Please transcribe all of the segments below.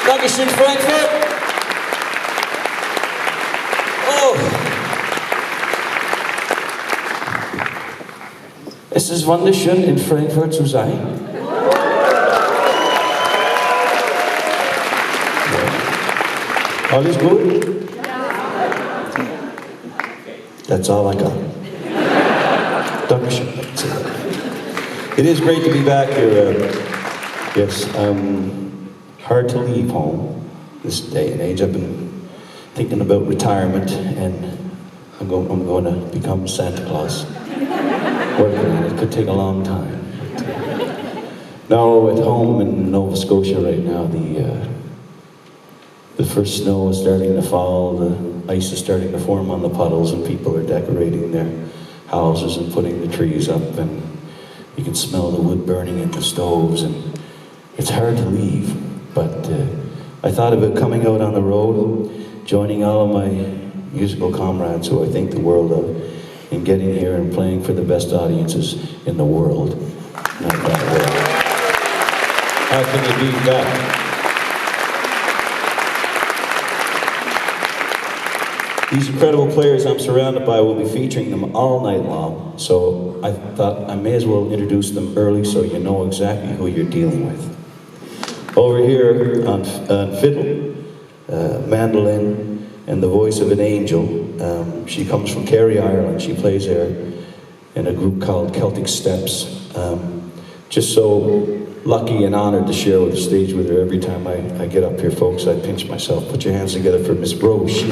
Dankeschön, Frankfurt. Oh. Es ist wunderschön, in Frankfurt zu sein. Alles gut? That's all I got. Dankeschön. It is great to be back here. Yes, hard to leave home this day and age. I've been thinking about retirement, and I'm going to become Santa Claus. Working on it. It could take a long time. No, at home in Nova Scotia right now, the first snow is starting to fall, the ice is starting to form on the puddles, and people are decorating their houses and putting the trees up, and you can smell the wood burning in the stoves, and it's hard to leave. But I thought about coming out on the road, joining all of my musical comrades who I think the world of, and getting here and playing for the best audiences in the world. Not that way. How can you beat that? These incredible players I'm surrounded by will be featuring them all night long, so I thought I may as well introduce them early so you know exactly who you're dealing with. Over here on fiddle, mandolin, and the voice of an angel. She comes from Kerry, Ireland. She plays there in a group called Celtic Steps. Just so lucky and honored to share the stage with her every time I get up here, folks. I pinch myself. Put your hands together for Miss Rose.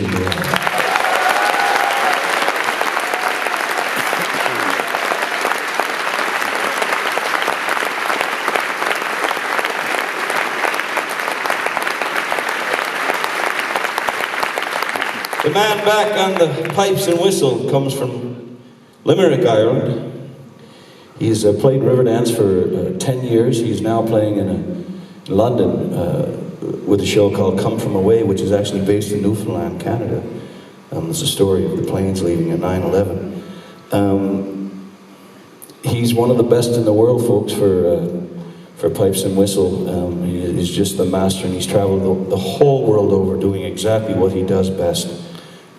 The man back on the pipes and whistle comes from Limerick, Ireland. He's played Riverdance for 10 years. He's now playing in London with a show called Come From Away, which is actually based in Newfoundland, Canada. It's a story of the planes leaving at 9/11. He's one of the best in the world, folks, for pipes and whistle. He's just the master, and he's traveled the whole world over doing exactly what he does best.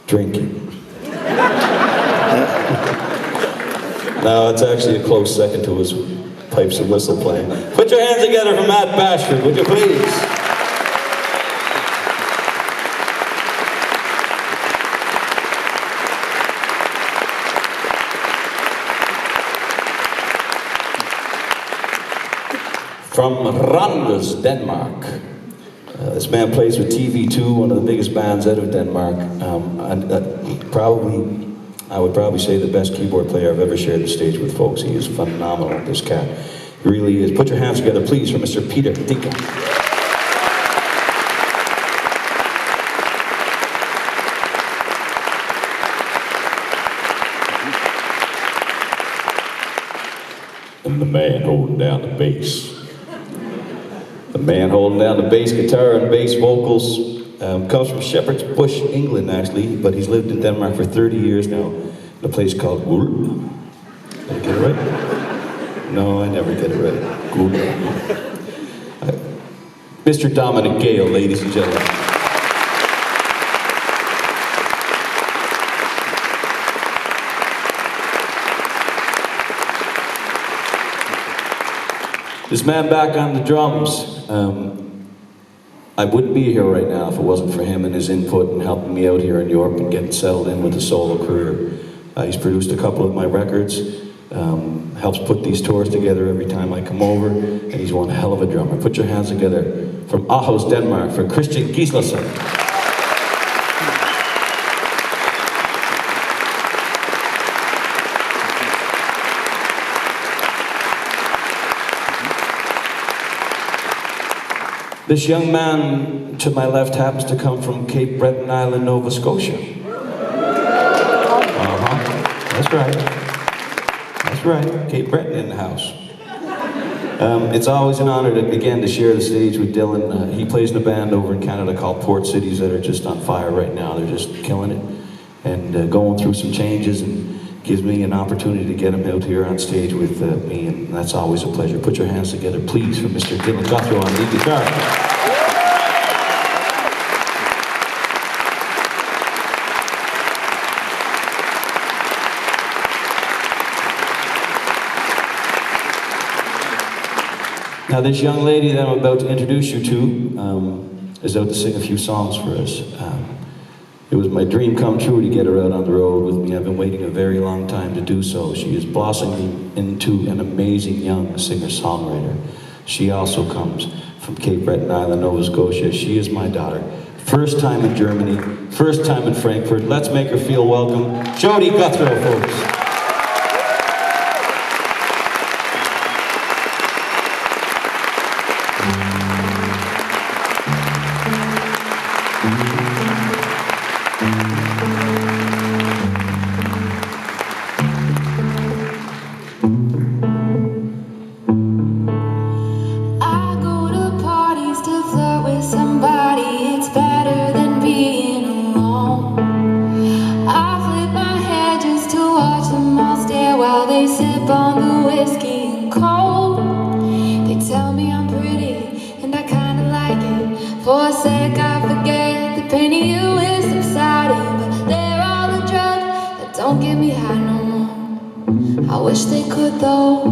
Drinking. No, it's actually a close second to his pipes and whistle playing. Put your hands together for Matt Bashford, would you please? From Randers, Denmark. This man plays with TV2, one of the biggest bands out of Denmark. I would probably say the best keyboard player I've ever shared the stage with, folks. He is phenomenal, this cat. He really is. Put your hands together, please, for Mr. Peter Tika. And the man holding down the bass. The man holding down the bass guitar and bass vocals comes from Shepherd's Bush, England, actually, but he's lived in Denmark for 30 years now, in a place called Guld. Did I get it right? No, I never get it right. Guld. Mr. Dominic Gale, ladies and gentlemen. This man back on the drums, I wouldn't be here right now if it wasn't for him and his input and helping me out here in Europe and getting settled in with a solo career. He's produced a couple of my records, helps put these tours together every time I come over, and he's one hell of a drummer. Put your hands together from Aarhus, Denmark, for Christian Gislason. This young man to my left happens to come from Cape Breton Island, Nova Scotia. That's right. That's right. Cape Breton in the house. It's always an honor to share the stage with Dylan. He plays in a band over in Canada called Port Cities that are just on fire right now. They're just killing it and going through some changes, and gives me an opportunity to get him out here on stage with me, and that's always a pleasure. Put your hands together, please, for Mr. Jodi Guthro on lead guitar. Now this young lady that I'm about to introduce you to is out to sing a few songs for us. It was my dream come true to get her out on the road with me. I've been waiting a very long time to do so. She is blossoming into an amazing young singer-songwriter. She also comes from Cape Breton Island, Nova Scotia. She is my daughter. First time in Germany, first time in Frankfurt. Let's make her feel welcome. Jodi Guthro, folks. Don't get me high no more. I wish they could though.